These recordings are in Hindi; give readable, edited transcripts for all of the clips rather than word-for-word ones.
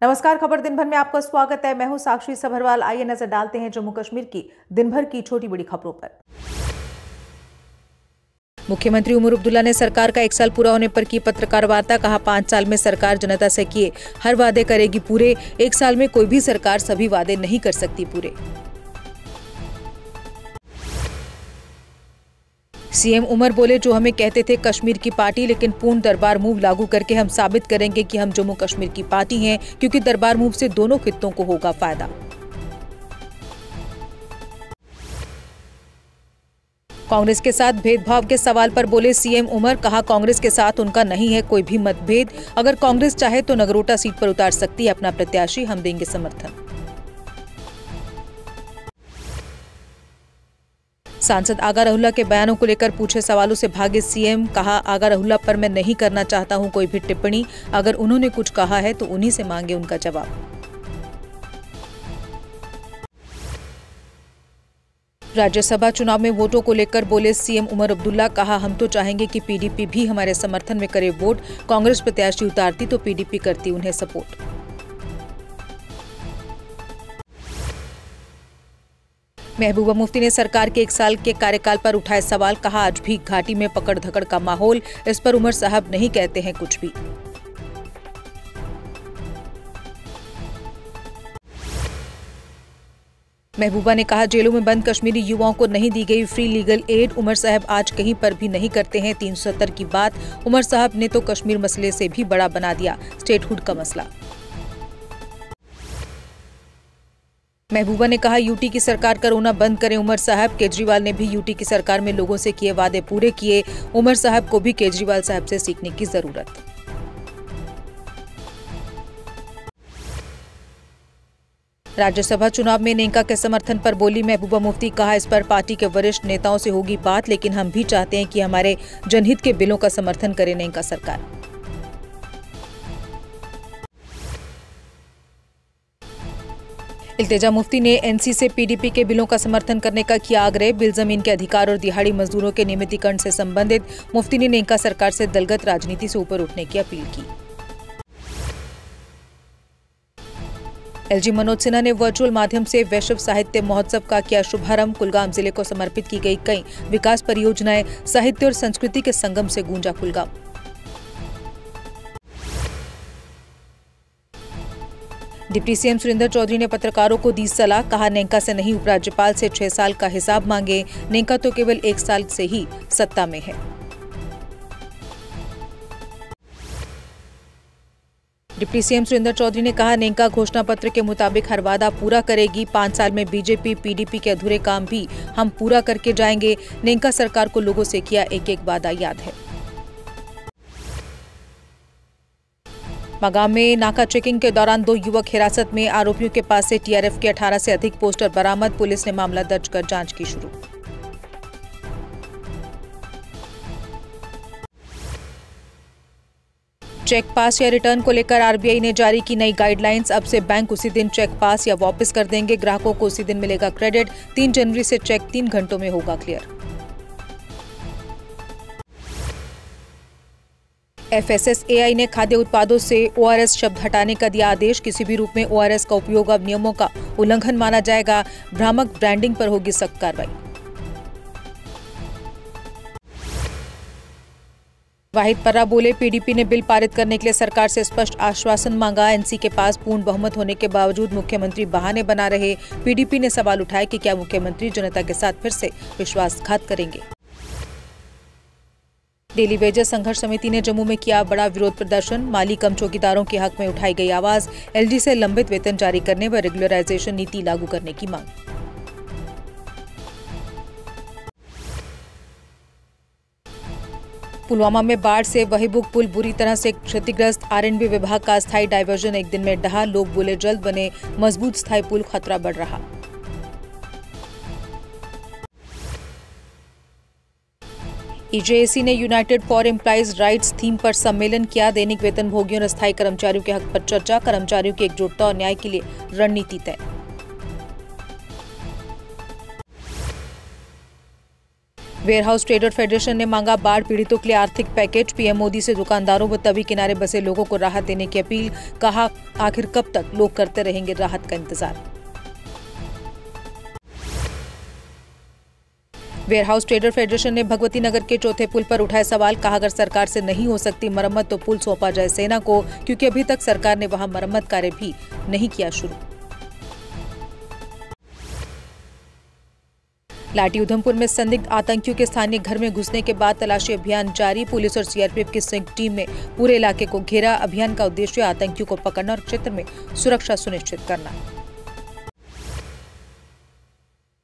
नमस्कार, खबर दिन भर में आपका स्वागत है। मैं हूं साक्षी सभरवाल। आइए नजर डालते हैं जम्मू कश्मीर की दिन भर की छोटी बड़ी खबरों पर। मुख्यमंत्री उमर अब्दुल्ला ने सरकार का 1 साल पूरा होने पर की पत्रकार वार्ता। कहा, 5 साल में सरकार जनता से किए हर वादे करेगी पूरे। 1 साल में कोई भी सरकार सभी वादे नहीं कर सकती पूरे। सीएम उमर बोले, जो हमें कहते थे कश्मीर की पार्टी, लेकिन पूर्ण दरबार मूव लागू करके हम साबित करेंगे कि हम जम्मू कश्मीर की पार्टी हैं, क्योंकि दरबार मूव से दोनों खित्तों को होगा फायदा। कांग्रेस के साथ भेदभाव के सवाल पर बोले सीएम उमर। कहा, कांग्रेस के साथ उनका नहीं है कोई भी मतभेद। अगर कांग्रेस चाहे तो नगरोटा सीट पर उतार सकती है अपना प्रत्याशी, हम देंगे समर्थन। सांसद आगा रहुल्ला के बयानों को लेकर पूछे सवालों से भागे सीएम। कहा, आगा रहुल्ला पर मैं नहीं करना चाहता हूं कोई भी टिप्पणी। अगर उन्होंने कुछ कहा है तो उन्हीं से मांगे उनका जवाब। राज्यसभा चुनाव में वोटों को लेकर बोले सीएम उमर अब्दुल्ला। कहा, हम तो चाहेंगे कि पीडीपी भी हमारे समर्थन में करे वोट। कांग्रेस प्रत्याशी उतारती तो पीडीपी करती उन्हें सपोर्ट। महबूबा मुफ्ती ने सरकार के 1 साल के कार्यकाल पर उठाए सवाल। कहा, आज भी घाटी में पकड़ धकड़ का माहौल। इस पर उमर साहब नहीं कहते हैं कुछ भी। महबूबा ने कहा, जेलों में बंद कश्मीरी युवाओं को नहीं दी गई फ्री लीगल एड। उमर साहब आज कहीं पर भी नहीं करते हैं 370 की बात। उमर साहब ने तो कश्मीर मसले से भी बड़ा बना दिया स्टेटहुड का मसला। महबूबा ने कहा, यूटी की सरकार कोरोना बंद करें उमर साहब। केजरीवाल ने भी यूटी की सरकार में लोगों से किए वादे पूरे किए। उमर साहब को भी केजरीवाल साहब से सीखने की जरूरत। राज्यसभा चुनाव में नेका के समर्थन पर बोली महबूबा मुफ्ती। कहा, इस पर पार्टी के वरिष्ठ नेताओं से होगी बात, लेकिन हम भी चाहते हैं कि हमारे जनहित के बिलों का समर्थन करे नेका सरकार। इल्तिजा मुफ्ती ने एनसी से पीडीपी के बिलों का समर्थन करने का किया आग्रह। बिल जमीन के अधिकार और दिहाड़ी मजदूरों के नियमितीकरण से संबंधित मुफ्ती ने नेका सरकार से दलगत राजनीति से ऊपर उठने की अपील की। एलजी मनोज सिन्हा ने वर्चुअल माध्यम से वैश्विक साहित्य महोत्सव का किया शुभारंभ। कुलगाम जिले को समर्पित की गई कई विकास परियोजनाएं, साहित्य और संस्कृति के संगम से गूंजा कुलगाम। डिप्टी सीएम सुरेंद्र चौधरी ने पत्रकारों को दी सलाह। कहा, नेका से नहीं उपराज्यपाल से 6 साल का हिसाब मांगे। नेका तो केवल 1 साल से ही सत्ता में है। डिप्टी सीएम सुरेंद्र चौधरी ने कहा, नेका घोषणा पत्र के मुताबिक हर वादा पूरा करेगी। 5 साल में बीजेपी पीडीपी के अधूरे काम भी हम पूरा करके जाएंगे। नेका सरकार को लोगों से किया एक एक वादा याद है। मगाम में नाका चेकिंग के दौरान 2 युवक हिरासत में। आरोपियों के पास से टीआरएफ के 18 से अधिक पोस्टर बरामद। पुलिस ने मामला दर्ज कर जांच की शुरू। चेक पास या रिटर्न को लेकर आरबीआई ने जारी की नई गाइडलाइंस। अब से बैंक उसी दिन चेक पास या वापस कर देंगे। ग्राहकों को उसी दिन मिलेगा क्रेडिट। 3 जनवरी से चेक 3 घंटों में होगा क्लियर। एफएसएसएआई ने खाद्य उत्पादों से ओआरएस शब्द हटाने का दिया आदेश। किसी भी रूप में ओआरएस का उपयोग अब नियमों का उल्लंघन माना जाएगा। भ्रामक ब्रांडिंग पर होगी सख्त कार्रवाई। वाहिद पर्रा बोले, पीडीपी ने बिल पारित करने के लिए सरकार से स्पष्ट आश्वासन मांगा। एनसी के पास पूर्ण बहुमत होने के बावजूद मुख्यमंत्री बहाने बना रहे। पीडीपी ने सवाल उठाया कि क्या मुख्यमंत्री जनता के साथ फिर से विश्वासघात करेंगे। डेली वेजेस संघर्ष समिति ने जम्मू में किया बड़ा विरोध प्रदर्शन। माली कम चौकीदारों के हक में उठाई गई आवाज। एलजी से लंबित वेतन जारी करने व रेगुलराइजेशन नीति लागू करने की मांग। पुलवामा में बाढ़ से वहीबुक पुल बुरी तरह से क्षतिग्रस्त। आरएनबी विभाग का अस्थायी डायवर्जन 1 दिन में ढहा। लोग बोले, जल्द बने मजबूत स्थायी पुल, खतरा बढ़ रहा। ईजेएसी ने United for employees rights theme पर सम्मेलन किया। दैनिक वेतन भोगियों और स्थायी कर्मचारियों के हक पर चर्चा। कर्मचारियों की एकजुटता और न्याय के लिए रणनीति तय। वेयरहाउस ट्रेडर फेडरेशन ने मांगा बाढ़ पीड़ितों के लिए आर्थिक पैकेज। पीएम मोदी से दुकानदारों व तवी किनारे बसे लोगों को राहत देने की अपील। कहा, आखिर कब तक लोग करते रहेंगे राहत का इंतजार। वेयरहाउस ट्रेडर फेडरेशन ने भगवती नगर के चौथे पुल पर उठाए सवाल। कहा, अगर सरकार से नहीं हो सकती मरम्मत तो पुल सौंपा जाए सेना को, क्योंकि अभी तक सरकार ने वहां मरम्मत कार्य भी नहीं किया शुरू। लाठी उधमपुर में संदिग्ध आतंकियों के स्थानीय घर में घुसने के बाद तलाशी अभियान जारी। पुलिस और सीआरपीएफ की संयुक्त टीम ने पूरे इलाके को घेरा। अभियान का उद्देश्य आतंकियों को पकड़ना और क्षेत्र में सुरक्षा सुनिश्चित करना।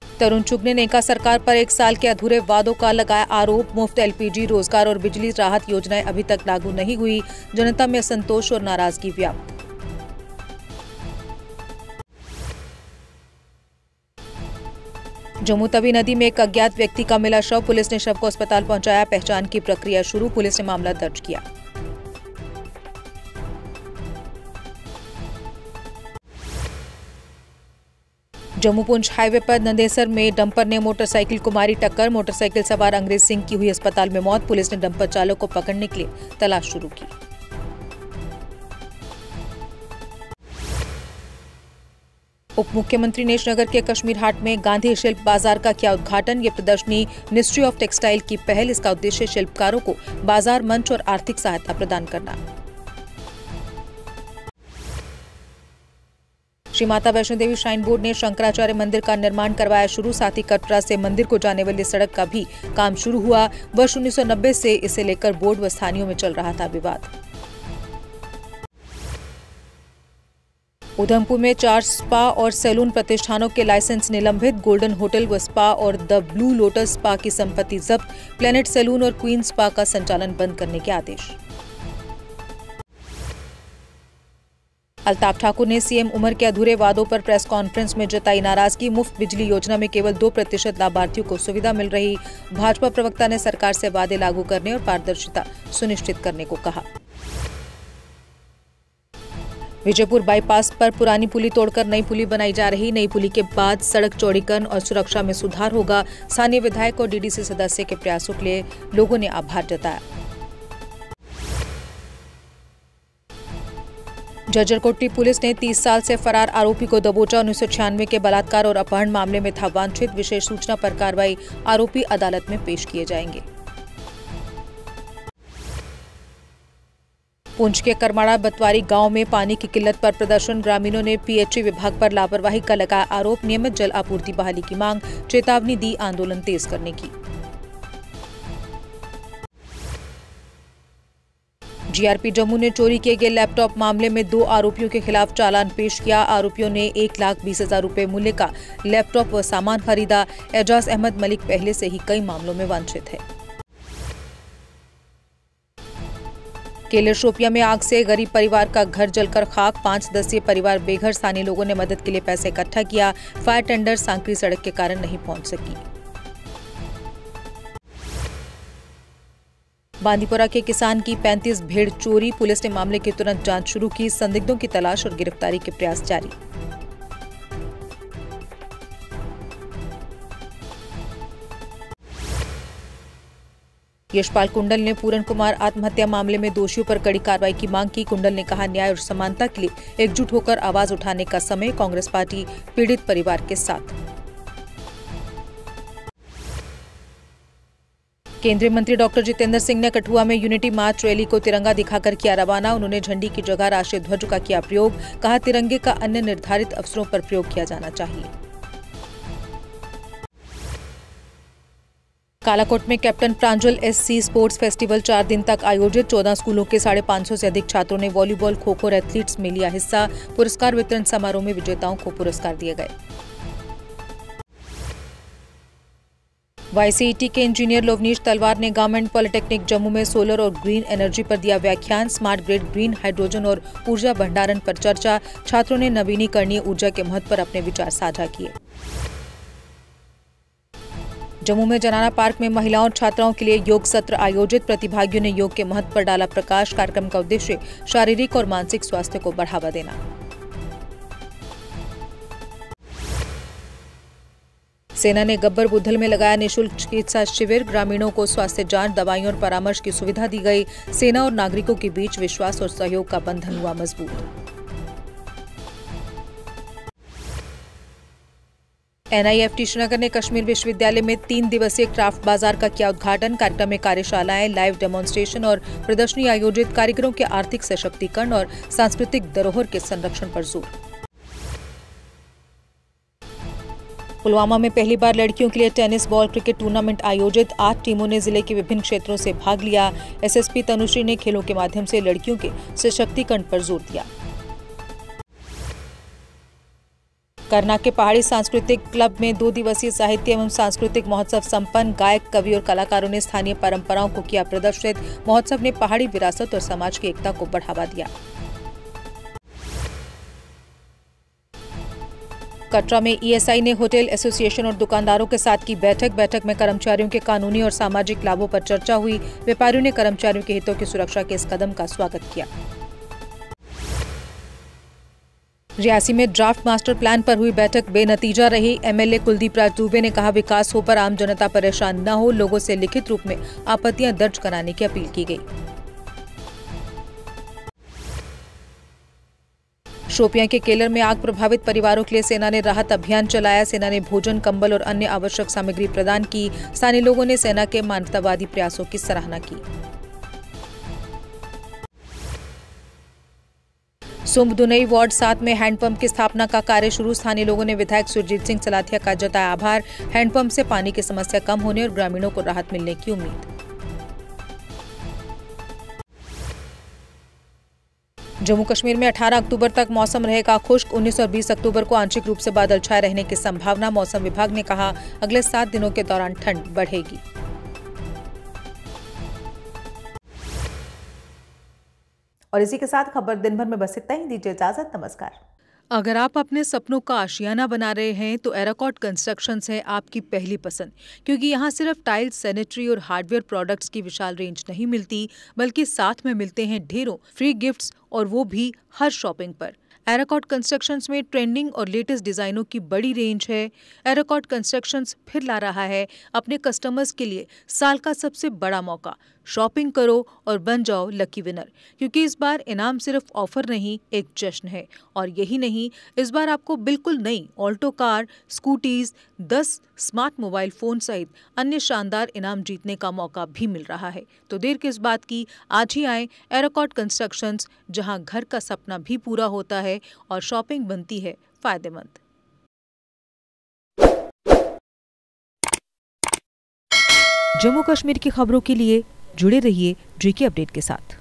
तरुण चुग ने नेका सरकार पर 1 साल के अधूरे वादों का लगाया आरोप। मुफ्त एलपीजी, रोजगार और बिजली राहत योजनाएं अभी तक लागू नहीं हुई। जनता में असंतोष और नाराजगी व्याप्त। जम्मू तवी नदी में एक अज्ञात व्यक्ति का मिला शव। पुलिस ने शव को अस्पताल पहुंचाया। पहचान की प्रक्रिया शुरू। पुलिस ने मामला दर्ज किया। जम्मू पुंछ हाईवे पर नंदेसर में डंपर ने मोटरसाइकिल को मारी टक्कर। मोटरसाइकिल सवार अंग्रेज सिंह की हुई अस्पताल में मौत। पुलिस ने डंपर चालक को पकड़ने के लिए तलाश शुरू की। उप मुख्यमंत्री ने श्रीनगर के कश्मीर हाट में गांधी शिल्प बाजार का किया उद्घाटन। ये प्रदर्शनी मिनिस्ट्री ऑफ टेक्सटाइल की पहल। इसका उद्देश्य शिल्पकारों को बाजार मंच और आर्थिक सहायता प्रदान करना। श्री माता वैष्णो देवी श्राइन बोर्ड ने शंकराचार्य मंदिर का निर्माण करवाया शुरू। साथ ही कटरा से मंदिर को जाने वाली सड़क का भी काम शुरू हुआ। वर्ष 1990 से इसे लेकर बोर्ड व स्थानीयों में चल रहा था विवाद। उधमपुर में 4 स्पा और सैलून प्रतिष्ठानों के लाइसेंस निलंबित। गोल्डन होटल व स्पा और द ब्लू लोटस स्पा की संपत्ति जब्त। प्लेनेट सैलून और क्वीन स्पा का संचालन बंद करने के आदेश। अल्ताफ ठाकुर ने सीएम उमर के अधूरे वादों पर प्रेस कॉन्फ्रेंस में जताई नाराजगी। मुफ्त बिजली योजना में केवल 2% लाभार्थियों को सुविधा मिल रही। भाजपा प्रवक्ता ने सरकार से वादे लागू करने और पारदर्शिता सुनिश्चित करने को कहा। विजयपुर बाईपास पर पुरानी पुली तोड़कर नई पुली बनाई जा रही। नई पुली के बाद सड़क चौड़ीकरण और सुरक्षा में सुधार होगा। स्थानीय विधायक और डीडीसी सदस्य के प्रयासों के लिए लोगों ने आभार जताया। जजरकोटी पुलिस ने 30 साल से फरार आरोपी को दबोचा। 1996 के बलात्कार और अपहरण मामले में था वांछित। विशेष सूचना पर कार्रवाई। आरोपी अदालत में पेश किए जाएंगे। पुंछ के करमाड़ा बतवारी गांव में पानी की किल्लत पर प्रदर्शन। ग्रामीणों ने पीएचई विभाग पर लापरवाही का लगाया आरोप। नियमित जल आपूर्ति बहाली की मांग। चेतावनी दी आंदोलन तेज करने की। जीआरपी जम्मू ने चोरी किए गए लैपटॉप मामले में 2 आरोपियों के खिलाफ चालान पेश किया। आरोपियों ने 1,20,000 रुपए मूल्य का लैपटॉप व सामान खरीदा। एजाज अहमद मलिक पहले से ही कई मामलों में वांछित है। केलर शोपिया में आग से गरीब परिवार का घर जलकर खाक। 5 सदस्यीय परिवार बेघर। स्थानीय लोगों ने मदद के लिए पैसे इकट्ठा किया। फायर टेंडर सांकरी सड़क के कारण नहीं पहुंच सकी। बांदीपुरा के किसान की 35 भेड़ चोरी। पुलिस ने मामले की तुरंत जांच शुरू की। संदिग्धों की तलाश और गिरफ्तारी के प्रयास जारी। यशपाल कुंडल ने पूरन कुमार आत्महत्या मामले में दोषियों पर कड़ी कार्रवाई की मांग की। कुंडल ने कहा, न्याय और समानता के लिए एकजुट होकर आवाज उठाने का समय। कांग्रेस पार्टी पीड़ित परिवार के साथ। केंद्रीय मंत्री डॉक्टर जितेंद्र सिंह ने कठुआ में यूनिटी मार्च रैली को तिरंगा दिखाकर किया रवाना। उन्होंने झंडी की जगह राष्ट्रीय ध्वज का किया प्रयोग। कहा, तिरंगे का अन्य निर्धारित अवसरों पर प्रयोग किया जाना चाहिए। कालाकोट में कैप्टन प्रांजल एससी स्पोर्ट्स फेस्टिवल 4 दिन तक आयोजित। 14 स्कूलों के 550 से अधिक छात्रों ने वॉलीबॉल, खो-खो और एथलीट्स में लिया हिस्सा। पुरस्कार वितरण समारोह में विजेताओं को पुरस्कार दिए गए। वाईसीईटी के इंजीनियर लोवनीश तलवार ने गवर्नमेंट पॉलिटेक्निक जम्मू में सोलर और ग्रीन एनर्जी पर दिया व्याख्यान। स्मार्ट ग्रिड, ग्रीन हाइड्रोजन और ऊर्जा भंडारण पर चर्चा। छात्रों ने नवीनीकरणीय ऊर्जा के महत्व पर अपने विचार साझा किए। जम्मू में जनाना पार्क में महिलाओं और छात्राओं के लिए योग सत्र आयोजित। प्रतिभागियों ने योग के महत्व पर डाला प्रकाश। कार्यक्रम का उद्देश्य शारीरिक और मानसिक स्वास्थ्य को बढ़ावा देना। सेना ने गब्बर बुद्धल में लगाया निःशुल्क चिकित्सा शिविर। ग्रामीणों को स्वास्थ्य जांच, दवाइयों और परामर्श की सुविधा दी गई। सेना और नागरिकों के बीच विश्वास और सहयोग का बंधन हुआ मजबूत। NIFT श्रीनगर ने कश्मीर विश्वविद्यालय में 3 दिवसीय क्राफ्ट बाजार का किया उद्घाटन। कार्यक्रम में कार्यशालाएं, लाइव डेमोन्स्ट्रेशन और प्रदर्शनी आयोजित। कारीगरों के आर्थिक सशक्तिकरण और सांस्कृतिक धरोहर के संरक्षण पर जोर। पुलवामा में पहली बार लड़कियों के लिए टेनिस बॉल क्रिकेट टूर्नामेंट आयोजित। 8 टीमों ने जिले के विभिन्न क्षेत्रों से भाग लिया। SSP तनुश्री ने खेलों के माध्यम से लड़कियों के सशक्तिकरण पर जोर दिया। करनाक के पहाड़ी सांस्कृतिक क्लब में 2 दिवसीय साहित्य एवं सांस्कृतिक महोत्सव संपन्न। गायक, कवि और कलाकारों ने स्थानीय परंपराओं को किया प्रदर्शित। महोत्सव ने पहाड़ी विरासत और समाज की एकता को बढ़ावा दिया। कटरा में ESI ने होटल एसोसिएशन और दुकानदारों के साथ की बैठक में कर्मचारियों के कानूनी और सामाजिक लाभों पर चर्चा हुई। व्यापारियों ने कर्मचारियों के हितों की सुरक्षा के इस कदम का स्वागत किया। रियासी में ड्राफ्ट मास्टर प्लान पर हुई बैठक बेनतीजा रही। MLA कुलदीप राज दुबे ने कहा, विकास हो पर आम जनता परेशान न हो। लोगों से लिखित रूप में आपत्तियां दर्ज कराने की अपील की गई। शोपियां के केलर में आग प्रभावित परिवारों के लिए सेना ने राहत अभियान चलाया। सेना ने भोजन, कंबल और अन्य आवश्यक सामग्री प्रदान की। स्थानीय लोगों ने सेना के मानवतावादी प्रयासों की सराहना की। सुम्बदुनई वार्ड 7 में हैंडपंप की स्थापना का कार्य शुरू। स्थानीय लोगों ने विधायक सुरजीत सिंह सलाथिया का जताया आभार। हैंडपंप से पानी की समस्या कम होने और ग्रामीणों को राहत मिलने की उम्मीद। जम्मू कश्मीर में 18 अक्टूबर तक मौसम रहेगा खुश्क। 19 और 20 अक्टूबर को आंशिक रूप से बादल छाए रहने की संभावना। मौसम विभाग ने कहा, अगले 7 दिनों के दौरान ठंड बढ़ेगी। और इसी के साथ खबर दिन भर में बस इतना ही। दीजिए इजाजत, नमस्कार। अगर आप अपने सपनों का आशियाना बना रहे हैं तो एराकॉट कंस्ट्रक्शंस है आपकी पहली पसंद, क्योंकि यहाँ सिर्फ टाइल्स, सैनिटरी और हार्डवेयर प्रोडक्ट्स की विशाल रेंज नहीं मिलती, बल्कि साथ में मिलते हैं ढेरों फ्री गिफ्ट्स, और वो भी हर शॉपिंग पर। एराकॉट कंस्ट्रक्शंस में ट्रेंडिंग और लेटेस्ट डिजाइनों की बड़ी रेंज है। एराकॉट कंस्ट्रक्शंस फिर ला रहा है अपने कस्टमर्स के लिए साल का सबसे बड़ा मौका। शॉपिंग करो और बन जाओ लकी विनर, क्योंकि इस बार इनाम सिर्फ ऑफर नहीं, एक जश्न है। और यही नहीं, इस बार आपको बिल्कुल नई Alto car, scooties, 10 smart mobile phone सहित अन्य शानदार इनाम जीतने का मौका भी मिल रहा है। तो देर किस बात की, आज ही आए एराकॉट कंस्ट्रक्शंस, जहां घर का सपना भी पूरा होता है और शॉपिंग बनती है फायदेमंद। जम्मू कश्मीर की खबरों के लिए जुड़े रहिए GK अपडेट के साथ।